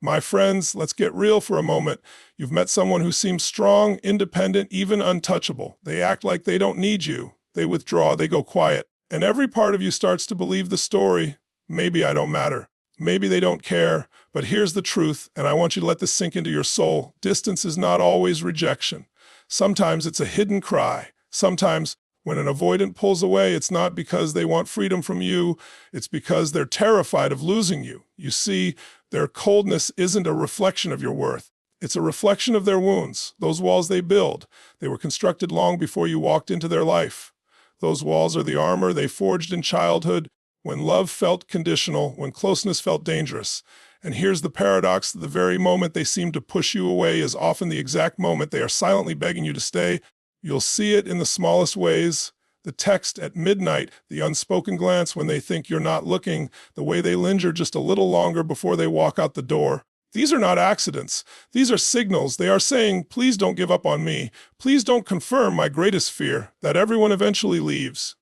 My friends, let's get real for a moment. You've met someone who seems strong, independent, even untouchable. They act like they don't need you. They withdraw, they go quiet. And every part of you starts to believe the story. Maybe I don't matter. Maybe they don't care. But here's the truth, and I want you to let this sink into your soul. Distance is not always rejection. Sometimes it's a hidden cry. Sometimes when an avoidant pulls away, it's not because they want freedom from you. It's because they're terrified of losing you. You see, their coldness isn't a reflection of your worth. It's a reflection of their wounds, those walls they build. They were constructed long before you walked into their life. Those walls are the armor they forged in childhood, when love felt conditional, when closeness felt dangerous. And here's the paradox: the very moment they seem to push you away is often the exact moment they are silently begging you to stay. You'll see it in the smallest ways: the text at midnight, the unspoken glance when they think you're not looking, the way they linger just a little longer before they walk out the door. These are not accidents. These are signals. They are saying, please don't give up on me. Please don't confirm my greatest fear, that everyone eventually leaves.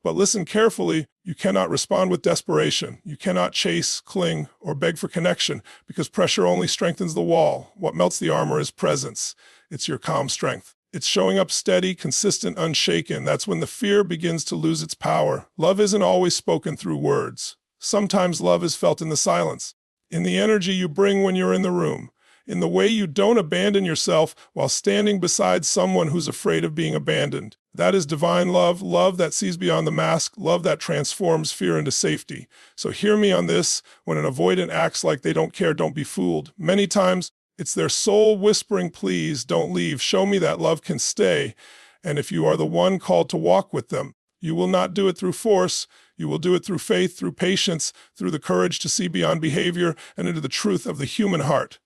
But listen carefully. You cannot respond with desperation. You cannot chase, cling, or beg for connection, because pressure only strengthens the wall. What melts the armor is presence. It's your calm strength. It's showing up steady, consistent, unshaken. That's when the fear begins to lose its power. Love isn't always spoken through words. Sometimes love is felt in the silence, in the energy you bring when you're in the room, in the way you don't abandon yourself while standing beside someone who's afraid of being abandoned. That is divine love, love that sees beyond the mask, love that transforms fear into safety. So hear me on this: when an avoidant acts like they don't care, don't be fooled. Many times, it's their soul whispering, please don't leave, show me that love can stay. And if you are the one called to walk with them, you will not do it through force. You will do it through faith, through patience, through the courage to see beyond behavior and into the truth of the human heart.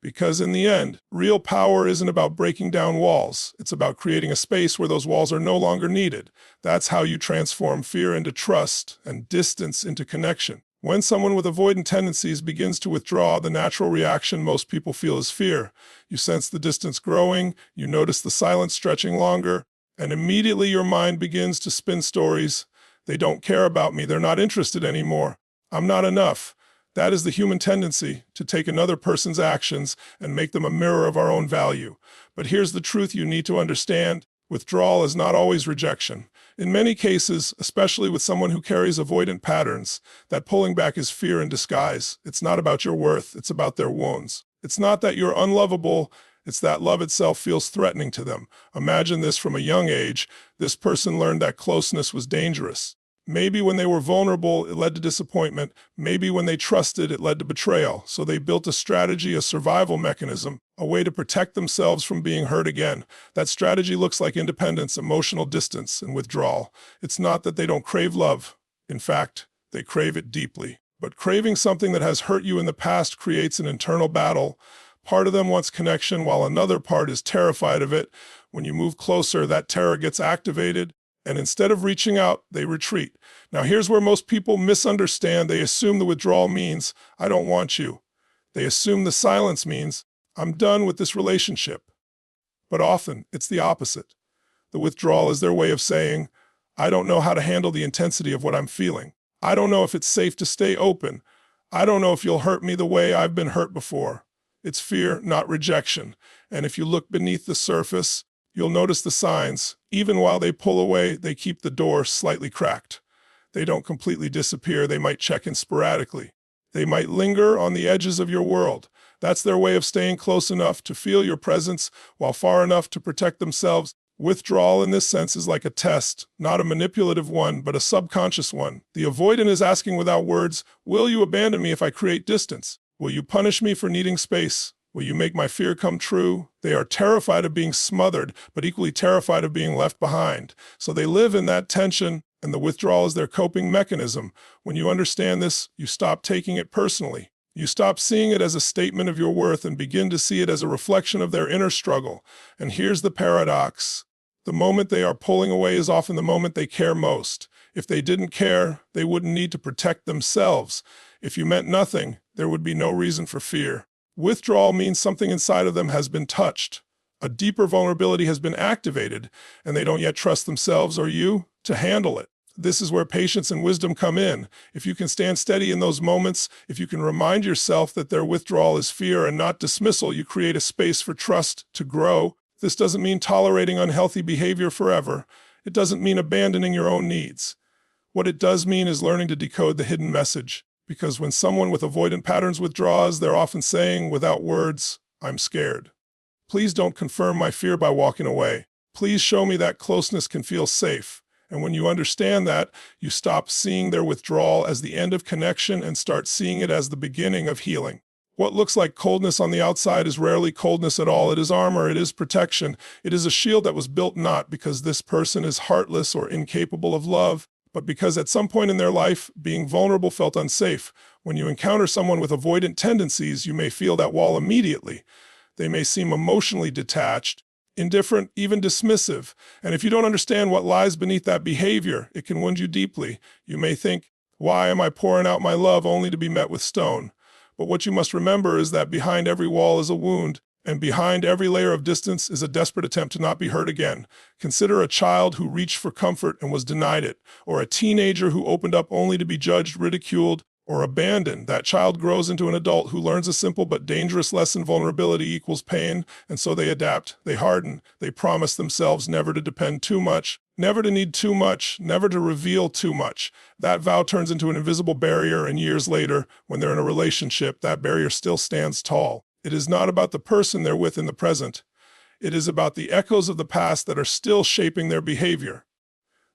Because in the end, real power isn't about breaking down walls. It's about creating a space where those walls are no longer needed. That's how you transform fear into trust and distance into connection. When someone with avoidant tendencies begins to withdraw, the natural reaction most people feel is fear. You sense the distance growing, you notice the silence stretching longer, and immediately your mind begins to spin stories. They don't care about me, they're not interested anymore. I'm not enough. That is the human tendency, to take another person's actions and make them a mirror of our own value. But here's the truth you need to understand: withdrawal is not always rejection. In many cases, especially with someone who carries avoidant patterns, that pulling back is fear in disguise. It's not about your worth, it's about their wounds. It's not that you're unlovable, it's that love itself feels threatening to them. Imagine this: from a young age, this person learned that closeness was dangerous. Maybe when they were vulnerable, it led to disappointment. Maybe when they trusted, it led to betrayal. So they built a strategy, a survival mechanism, a way to protect themselves from being hurt again. That strategy looks like independence, emotional distance, and withdrawal. It's not that they don't crave love. In fact, they crave it deeply. But craving something that has hurt you in the past creates an internal battle. Part of them wants connection, while another part is terrified of it. When you move closer, that terror gets activated, and instead of reaching out, they retreat. Now here's where most people misunderstand. They assume the withdrawal means, I don't want you. They assume the silence means, I'm done with this relationship. But often, it's the opposite. The withdrawal is their way of saying, I don't know how to handle the intensity of what I'm feeling. I don't know if it's safe to stay open. I don't know if you'll hurt me the way I've been hurt before. It's fear, not rejection. And if you look beneath the surface, you'll notice the signs. Even while they pull away, they keep the door slightly cracked. They don't completely disappear. They might check in sporadically. They might linger on the edges of your world. That's their way of staying close enough to feel your presence while far enough to protect themselves. Withdrawal in this sense is like a test, not a manipulative one, but a subconscious one. The avoidant is asking without words, will you abandon me if I create distance? Will you punish me for needing space? Will you make my fear come true? They are terrified of being smothered, but equally terrified of being left behind. So they live in that tension, and the withdrawal is their coping mechanism. When you understand this, you stop taking it personally. You stop seeing it as a statement of your worth and begin to see it as a reflection of their inner struggle. And here's the paradox. The moment they are pulling away is often the moment they care most. If they didn't care, they wouldn't need to protect themselves. If you meant nothing, there would be no reason for fear. Withdrawal means something inside of them has been touched. A deeper vulnerability has been activated, and they don't yet trust themselves or you to handle it. This is where patience and wisdom come in. If you can stand steady in those moments, if you can remind yourself that their withdrawal is fear and not dismissal, you create a space for trust to grow. This doesn't mean tolerating unhealthy behavior forever. It doesn't mean abandoning your own needs. What it does mean is learning to decode the hidden message. Because when someone with avoidant patterns withdraws, they're often saying, without words, "I'm scared. Please don't confirm my fear by walking away. Please show me that closeness can feel safe." And when you understand that, you stop seeing their withdrawal as the end of connection and start seeing it as the beginning of healing. What looks like coldness on the outside is rarely coldness at all. It is armor, it is protection. It is a shield that was built not because this person is heartless or incapable of love, but because at some point in their life, being vulnerable felt unsafe. When you encounter someone with avoidant tendencies, you may feel that wall immediately. They may seem emotionally detached, indifferent, even dismissive. And if you don't understand what lies beneath that behavior, it can wound you deeply. You may think, why am I pouring out my love only to be met with stone? But what you must remember is that behind every wall is a wound, and behind every layer of distance is a desperate attempt to not be hurt again. Consider a child who reached for comfort and was denied it, or a teenager who opened up only to be judged, ridiculed, or abandoned. That child grows into an adult who learns a simple but dangerous lesson: vulnerability equals pain, and so they adapt, they harden, they promise themselves never to depend too much, never to need too much, never to reveal too much. That vow turns into an invisible barrier, and years later, when they're in a relationship, that barrier still stands tall. It is not about the person they're with in the present. It is about the echoes of the past that are still shaping their behavior.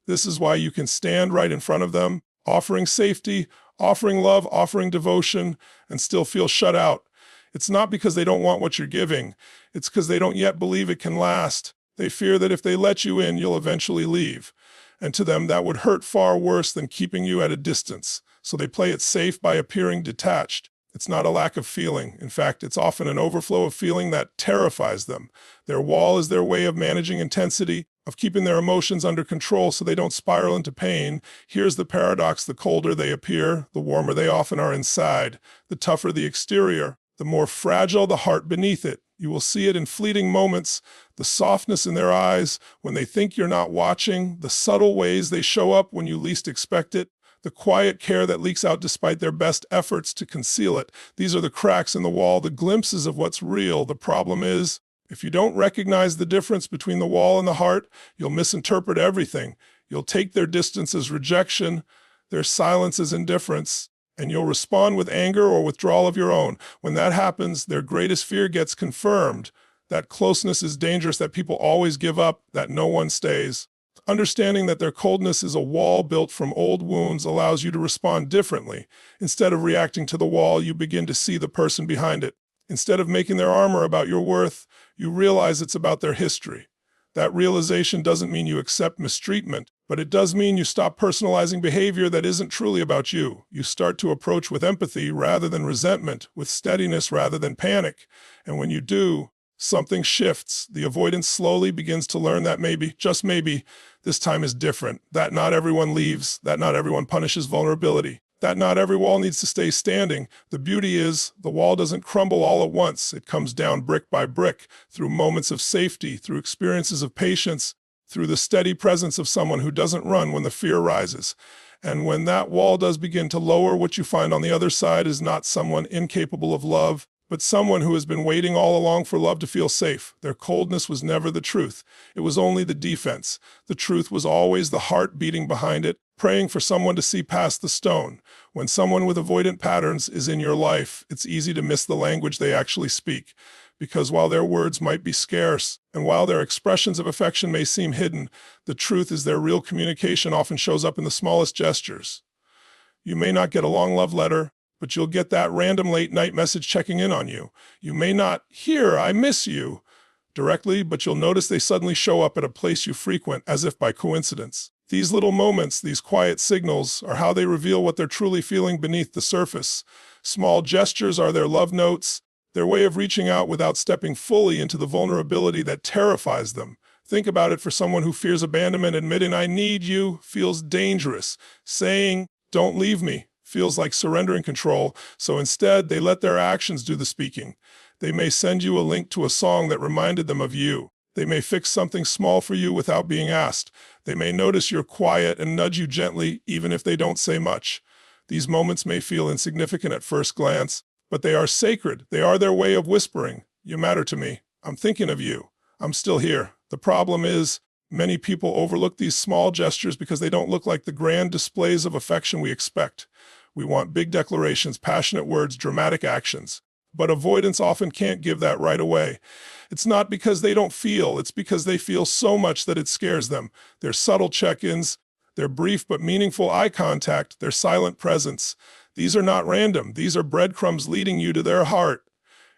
This is why you can stand right in front of them, offering safety, offering love, offering devotion, and still feel shut out. It's not because they don't want what you're giving. It's because they don't yet believe it can last. They fear that if they let you in, you'll eventually leave. And to them, that would hurt far worse than keeping you at a distance. So they play it safe by appearing detached. It's not a lack of feeling. In fact, it's often an overflow of feeling that terrifies them. Their wall is their way of managing intensity, of keeping their emotions under control so they don't spiral into pain. Here's the paradox: the colder they appear, the warmer they often are inside. The tougher the exterior, the more fragile the heart beneath it. You will see it in fleeting moments, the softness in their eyes when they think you're not watching, the subtle ways they show up when you least expect it, the quiet care that leaks out despite their best efforts to conceal it. These are the cracks in the wall, the glimpses of what's real. The problem is, if you don't recognize the difference between the wall and the heart, you'll misinterpret everything. You'll take their distance as rejection, their silence as indifference, and you'll respond with anger or withdrawal of your own. When that happens, their greatest fear gets confirmed. That closeness is dangerous, that people always give up, that no one stays. Understanding that their coldness is a wall built from old wounds allows you to respond differently. Instead of reacting to the wall, you begin to see the person behind it. Instead of making their armor about your worth, you realize it's about their history. That realization doesn't mean you accept mistreatment, but it does mean you stop personalizing behavior that isn't truly about you. You start to approach with empathy rather than resentment, with steadiness rather than panic. And when you do, something shifts. The avoidance slowly begins to learn that maybe, just maybe, this time is different. That not everyone leaves. That not everyone punishes vulnerability. That not every wall needs to stay standing. The beauty is, the wall doesn't crumble all at once. It comes down brick by brick, through moments of safety, through experiences of patience, through the steady presence of someone who doesn't run when the fear rises. And when that wall does begin to lower, what you find on the other side is not someone incapable of love, but someone who has been waiting all along for love to feel safe. Their coldness was never the truth. It was only the defense. The truth was always the heart beating behind it, praying for someone to see past the stone. When someone with avoidant patterns is in your life, it's easy to miss the language they actually speak. Because while their words might be scarce, and while their expressions of affection may seem hidden, the truth is their real communication often shows up in the smallest gestures. You may not get a long love letter, but you'll get that random late-night message checking in on you. You may not hear "I miss you" directly, but you'll notice they suddenly show up at a place you frequent, as if by coincidence. These little moments, these quiet signals, are how they reveal what they're truly feeling beneath the surface. Small gestures are their love notes, their way of reaching out without stepping fully into the vulnerability that terrifies them. Think about it: for someone who fears abandonment, admitting "I need you" feels dangerous. Saying "don't leave me" feels like surrendering control, so instead they let their actions do the speaking. They may send you a link to a song that reminded them of you. They may fix something small for you without being asked. They may notice you're quiet and nudge you gently, even if they don't say much. These moments may feel insignificant at first glance, but they are sacred. They are their way of whispering, "You matter to me. I'm thinking of you. I'm still here." The problem is, many people overlook these small gestures because they don't look like the grand displays of affection we expect. We want big declarations, passionate words, dramatic actions. But avoidants often can't give that right away. It's not because they don't feel, it's because they feel so much that it scares them. Their subtle check-ins, their brief but meaningful eye contact, their silent presence. These are not random. These are breadcrumbs leading you to their heart.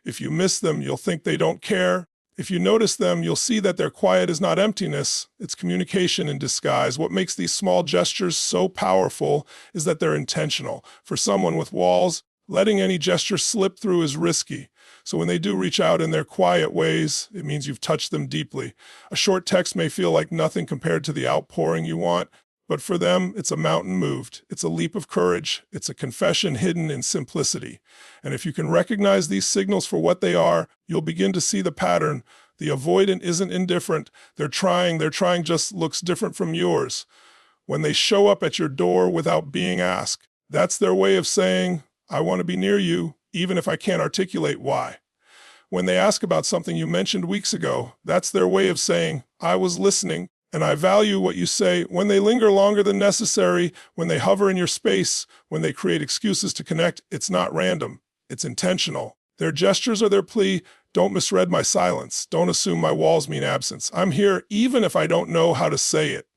If you miss them, you'll think they don't care. If you notice them, you'll see that their quiet is not emptiness, it's communication in disguise. What makes these small gestures so powerful is that they're intentional. For someone with walls, letting any gesture slip through is risky. So when they do reach out in their quiet ways, it means you've touched them deeply. A short text may feel like nothing compared to the outpouring you want, but for them, it's a mountain moved. It's a leap of courage. It's a confession hidden in simplicity. And if you can recognize these signals for what they are, you'll begin to see the pattern. The avoidant isn't indifferent. They're trying just looks different from yours. When they show up at your door without being asked, that's their way of saying, "I want to be near you, even if I can't articulate why." When they ask about something you mentioned weeks ago, that's their way of saying, "I was listening, and I value what you say." When they linger longer than necessary, when they hover in your space, when they create excuses to connect, it's not random, it's intentional. Their gestures are their plea. "Don't misread my silence. Don't assume my walls mean absence. I'm here even if I don't know how to say it."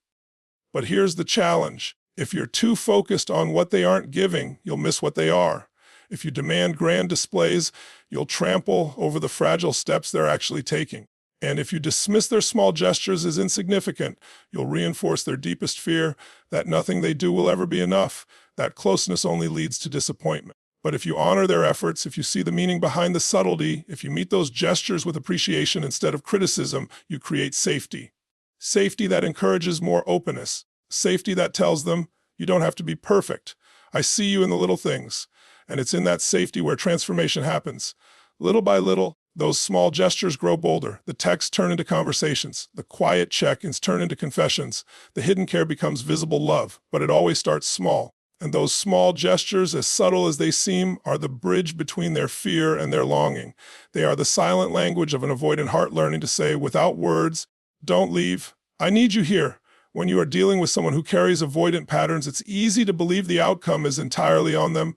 But here's the challenge. If you're too focused on what they aren't giving, you'll miss what they are. If you demand grand displays, you'll trample over the fragile steps they're actually taking. And if you dismiss their small gestures as insignificant, you'll reinforce their deepest fear that nothing they do will ever be enough. That closeness only leads to disappointment. But if you honor their efforts, if you see the meaning behind the subtlety, if you meet those gestures with appreciation instead of criticism, you create safety. Safety that encourages more openness. Safety that tells them, "You don't have to be perfect. I see you in the little things." And it's in that safety where transformation happens. Little by little, those small gestures grow bolder. The texts turn into conversations. The quiet check-ins turn into confessions. The hidden care becomes visible love, but it always starts small. And those small gestures, as subtle as they seem, are the bridge between their fear and their longing. They are the silent language of an avoidant heart learning to say, without words, "Don't leave. I need you here." When you are dealing with someone who carries avoidant patterns, it's easy to believe the outcome is entirely on them.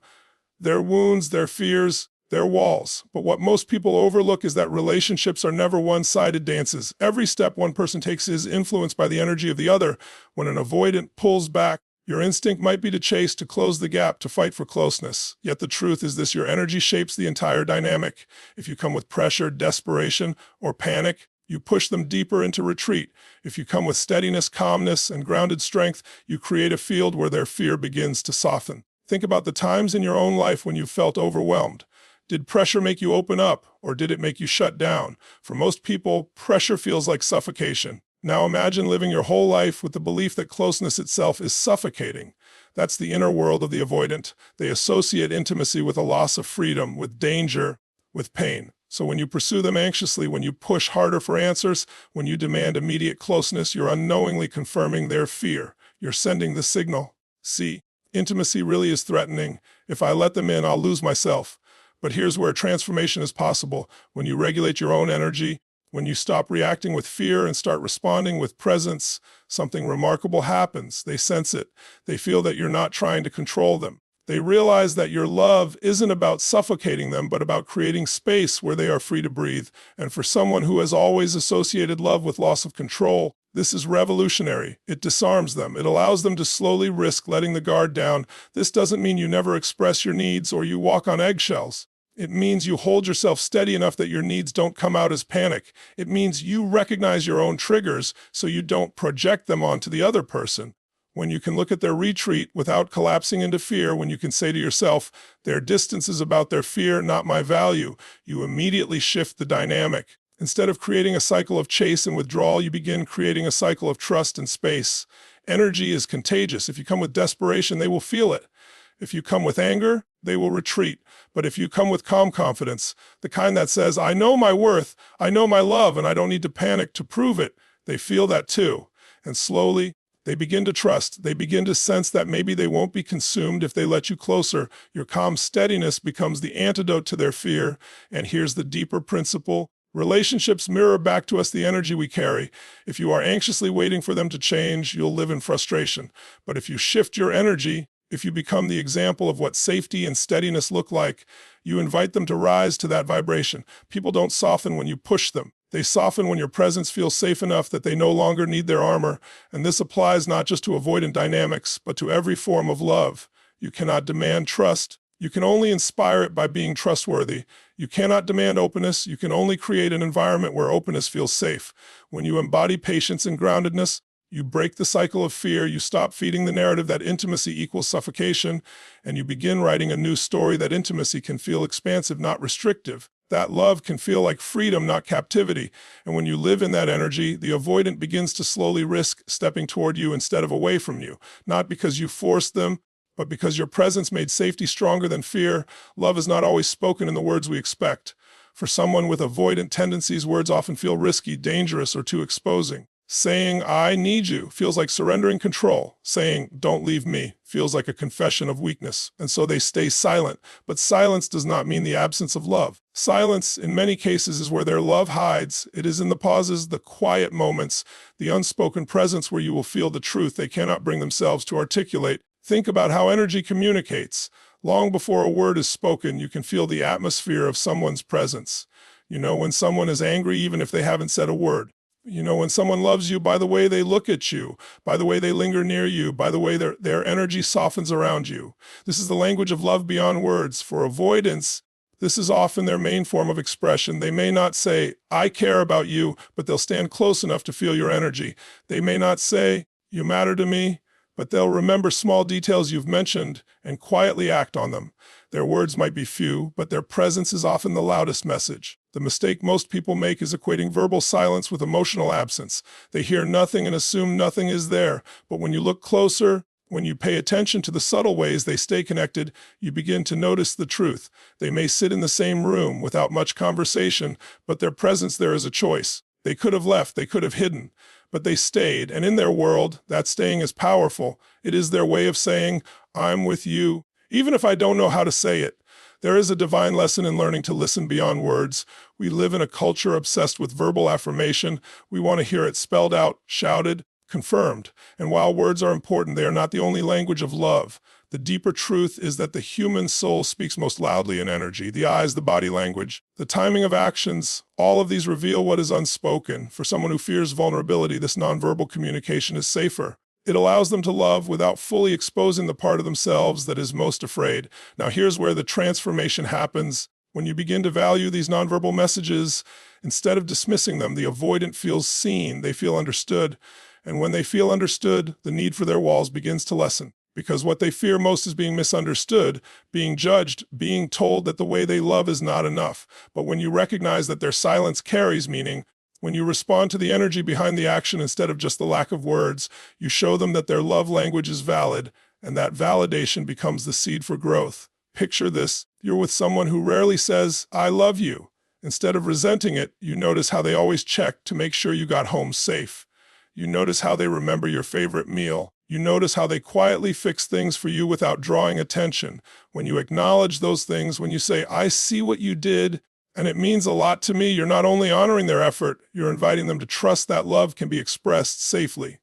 Their wounds, their fears, their walls. But what most people overlook is that relationships are never one-sided dances. Every step one person takes is influenced by the energy of the other. When an avoidant pulls back, your instinct might be to chase, to close the gap, to fight for closeness. Yet the truth is this: your energy shapes the entire dynamic. If you come with pressure, desperation, or panic, you push them deeper into retreat. If you come with steadiness, calmness, and grounded strength, you create a field where their fear begins to soften. Think about the times in your own life when you felt overwhelmed. Did pressure make you open up, or did it make you shut down? For most people, pressure feels like suffocation. Now imagine living your whole life with the belief that closeness itself is suffocating. That's the inner world of the avoidant. They associate intimacy with a loss of freedom, with danger, with pain. So when you pursue them anxiously, when you push harder for answers, when you demand immediate closeness, you're unknowingly confirming their fear. You're sending the signal. See, intimacy really is threatening. If I let them in, I'll lose myself. But here's where transformation is possible. When you regulate your own energy, when you stop reacting with fear and start responding with presence, something remarkable happens. They sense it. They feel that you're not trying to control them. They realize that your love isn't about suffocating them, but about creating space where they are free to breathe. And for someone who has always associated love with loss of control, this is revolutionary. It disarms them. It allows them to slowly risk letting the guard down. This doesn't mean you never express your needs or you walk on eggshells. It means you hold yourself steady enough that your needs don't come out as panic. It means you recognize your own triggers so you don't project them onto the other person. When you can look at their retreat without collapsing into fear, when you can say to yourself, "Their distance is about their fear, not my value," you immediately shift the dynamic. Instead of creating a cycle of chase and withdrawal, you begin creating a cycle of trust and space. Energy is contagious. If you come with desperation, they will feel it. If you come with anger, they will retreat. But if you come with calm confidence, the kind that says, "I know my worth, I know my love, and I don't need to panic to prove it," they feel that too. And slowly, They begin to trust. They begin to sense that maybe they won't be consumed if they let you closer. Your calm steadiness becomes the antidote to their fear. And here's the deeper principle. Relationships mirror back to us the energy we carry. If you are anxiously waiting for them to change, you'll live in frustration. But if you shift your energy, if you become the example of what safety and steadiness look like, you invite them to rise to that vibration. People don't soften when you push them. They soften when your presence feels safe enough that they no longer need their armor. And this applies not just to avoidant dynamics, but to every form of love. You cannot demand trust. You can only inspire it by being trustworthy. You cannot demand openness. You can only create an environment where openness feels safe. When you embody patience and groundedness, you break the cycle of fear. You stop feeding the narrative that intimacy equals suffocation, and you begin writing a new story that intimacy can feel expansive, not restrictive. That love can feel like freedom, not captivity. And when you live in that energy, the avoidant begins to slowly risk stepping toward you instead of away from you, not because you forced them, but because your presence made safety stronger than fear. Love is not always spoken in the words we expect. For someone with avoidant tendencies, words often feel risky, dangerous, or too exposing. Saying, "I need you," feels like surrendering control. Saying, "Don't leave me," feels like a confession of weakness. And so they stay silent. But silence does not mean the absence of love. Silence, in many cases, is where their love hides. It is in the pauses, the quiet moments, the unspoken presence where you will feel the truth they cannot bring themselves to articulate. Think about how energy communicates. Long before a word is spoken, you can feel the atmosphere of someone's presence. You know when someone is angry even if they haven't said a word. You know when someone loves you by the way they look at you, by the way they linger near you, by the way their energy softens around you. This is the language of love beyond words. For avoidance, this is often their main form of expression. They may not say, "I care about you," but they'll stand close enough to feel your energy. They may not say, "You matter to me," but they'll remember small details you've mentioned and quietly act on them. Their words might be few, but their presence is often the loudest message. The mistake most people make is equating verbal silence with emotional absence. They hear nothing and assume nothing is there. But when you look closer, when you pay attention to the subtle ways they stay connected, you begin to notice the truth. They may sit in the same room without much conversation, but their presence there is a choice. They could have left, they could have hidden, but they stayed. And in their world, that staying is powerful. It is their way of saying, "I'm with you," even if I don't know how to say it. There is a divine lesson in learning to listen beyond words. We live in a culture obsessed with verbal affirmation. We want to hear it spelled out, shouted, confirmed. And while words are important, they are not the only language of love. The deeper truth is that the human soul speaks most loudly in energy, the eyes, the body language, the timing of actions. All of these reveal what is unspoken. For someone who fears vulnerability, this nonverbal communication is safer. It allows them to love without fully exposing the part of themselves that is most afraid. Now here's where the transformation happens. When you begin to value these nonverbal messages, instead of dismissing them, the avoidant feels seen, they feel understood. And when they feel understood, the need for their walls begins to lessen. Because what they fear most is being misunderstood, being judged, being told that the way they love is not enough. But when you recognize that their silence carries meaning, when you respond to the energy behind the action instead of just the lack of words, you show them that their love language is valid, and that validation becomes the seed for growth. Picture this. You're with someone who rarely says, "I love you." Instead of resenting it, you notice how they always check to make sure you got home safe. You notice how they remember your favorite meal. You notice how they quietly fix things for you without drawing attention. When you acknowledge those things, when you say, "I see what you did, and it means a lot to me," you're not only honoring their effort, you're inviting them to trust that love can be expressed safely.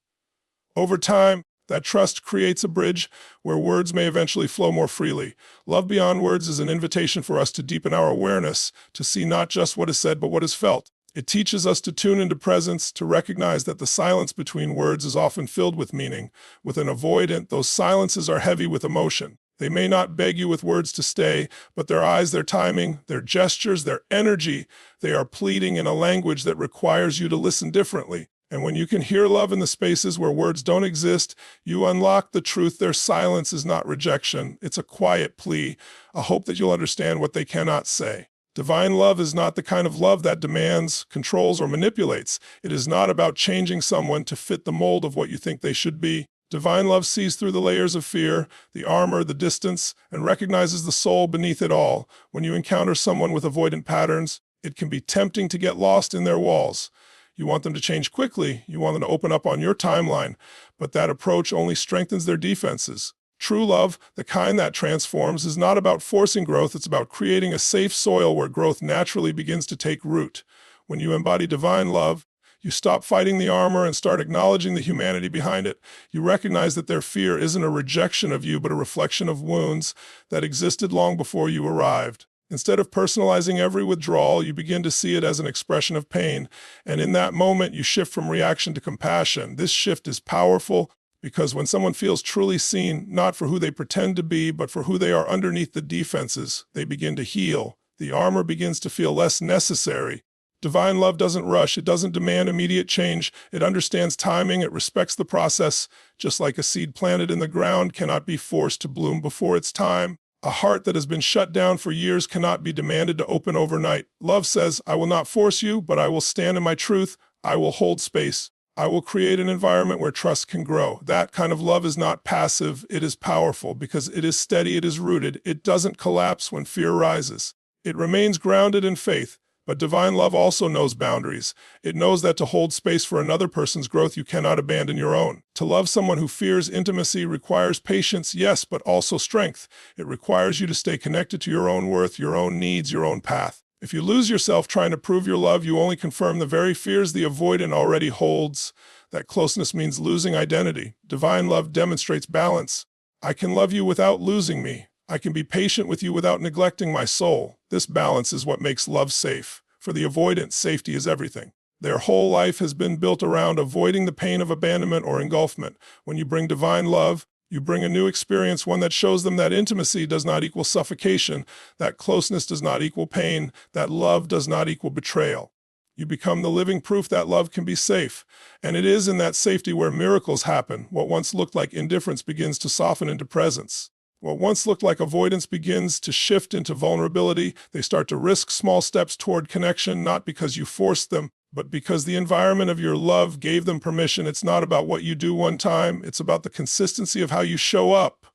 Over time, that trust creates a bridge where words may eventually flow more freely. Love beyond words is an invitation for us to deepen our awareness, to see not just what is said, but what is felt. It teaches us to tune into presence, to recognize that the silence between words is often filled with meaning. With an avoidant, those silences are heavy with emotion. They may not beg you with words to stay, but their eyes, their timing, their gestures, their energy, they are pleading in a language that requires you to listen differently. And when you can hear love in the spaces where words don't exist, you unlock the truth. Their silence is not rejection. It's a quiet plea, a hope that you'll understand what they cannot say. Divine love is not the kind of love that demands, controls, or manipulates. It is not about changing someone to fit the mold of what you think they should be. Divine love sees through the layers of fear, the armor, the distance, and recognizes the soul beneath it all. When you encounter someone with avoidant patterns, it can be tempting to get lost in their walls. You want them to change quickly. You want them to open up on your timeline. But that approach only strengthens their defenses. True love, the kind that transforms, is not about forcing growth. It's about creating a safe soil where growth naturally begins to take root. When you embody divine love, you stop fighting the armor and start acknowledging the humanity behind it. You recognize that their fear isn't a rejection of you, but a reflection of wounds that existed long before you arrived. Instead of personalizing every withdrawal, you begin to see it as an expression of pain. And in that moment, you shift from reaction to compassion. This shift is powerful because when someone feels truly seen, not for who they pretend to be, but for who they are underneath the defenses, they begin to heal. The armor begins to feel less necessary. Divine love doesn't rush. It doesn't demand immediate change. It understands timing. It respects the process. Just like a seed planted in the ground cannot be forced to bloom before its time, a heart that has been shut down for years cannot be demanded to open overnight. Love says, I will not force you, but I will stand in my truth. I will hold space. I will create an environment where trust can grow. That kind of love is not passive. It is powerful because it is steady. It is rooted. It doesn't collapse when fear rises. It remains grounded in faith. But divine love also knows boundaries. It knows that to hold space for another person's growth, you cannot abandon your own. To love someone who fears intimacy requires patience, yes, but also strength. It requires you to stay connected to your own worth, your own needs, your own path. If you lose yourself trying to prove your love, you only confirm the very fears the avoidant already holds. That closeness means losing identity. Divine love demonstrates balance. I can love you without losing me. I can be patient with you without neglecting my soul. This balance is what makes love safe. For the avoidant, safety is everything. Their whole life has been built around avoiding the pain of abandonment or engulfment. When you bring divine love, you bring a new experience, one that shows them that intimacy does not equal suffocation, that closeness does not equal pain, that love does not equal betrayal. You become the living proof that love can be safe. And it is in that safety where miracles happen. What once looked like indifference begins to soften into presence. What once looked like avoidance begins to shift into vulnerability. They start to risk small steps toward connection, not because you forced them, but because the environment of your love gave them permission. It's not about what you do one time. It's about the consistency of how you show up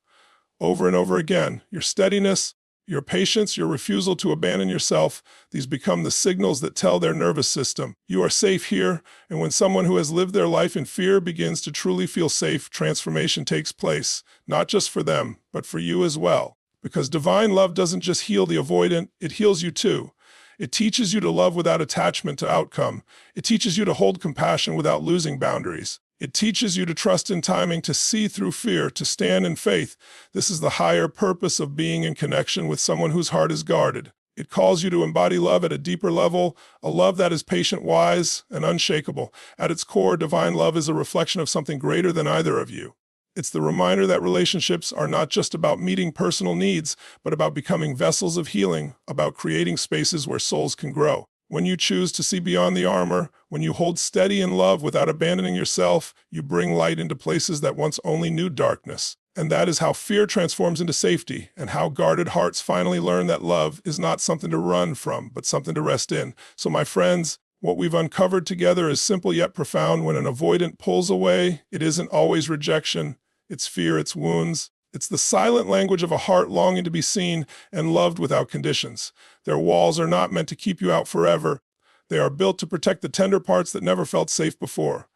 over and over again. Your steadiness, your patience, your refusal to abandon yourself, these become the signals that tell their nervous system, you are safe here. And when someone who has lived their life in fear begins to truly feel safe, transformation takes place, not just for them, but for you as well. Because divine love doesn't just heal the avoidant, it heals you too. It teaches you to love without attachment to outcome. It teaches you to hold compassion without losing boundaries. It teaches you to trust in timing, to see through fear, to stand in faith. This is the higher purpose of being in connection with someone whose heart is guarded. It calls you to embody love at a deeper level, a love that is patient, wise, and unshakable. At its core, divine love is a reflection of something greater than either of you. It's the reminder that relationships are not just about meeting personal needs, but about becoming vessels of healing, about creating spaces where souls can grow. When you choose to see beyond the armor, when you hold steady in love without abandoning yourself, you bring light into places that once only knew darkness. And that is how fear transforms into safety, and how guarded hearts finally learn that love is not something to run from, but something to rest in. So my friends, what we've uncovered together is simple yet profound. When an avoidant pulls away, it isn't always rejection, it's fear, it's wounds. It's the silent language of a heart longing to be seen and loved without conditions. Their walls are not meant to keep you out forever. They are built to protect the tender parts that never felt safe before.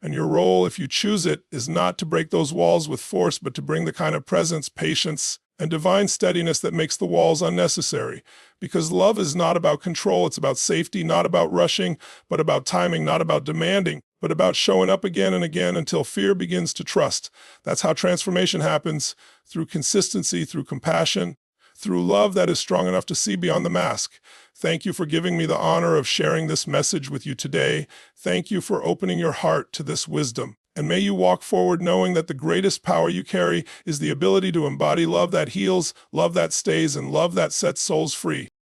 And your role, if you choose it, is not to break those walls with force, but to bring the kind of presence, patience, and divine steadiness that makes the walls unnecessary. Because love is not about control, it's about safety, not about rushing, but about timing, not about demanding, but about showing up again and again until fear begins to trust. That's how transformation happens, through consistency, through compassion, through love that is strong enough to see beyond the mask. Thank you for giving me the honor of sharing this message with you today. Thank you for opening your heart to this wisdom. And may you walk forward knowing that the greatest power you carry is the ability to embody love that heals, love that stays, and love that sets souls free.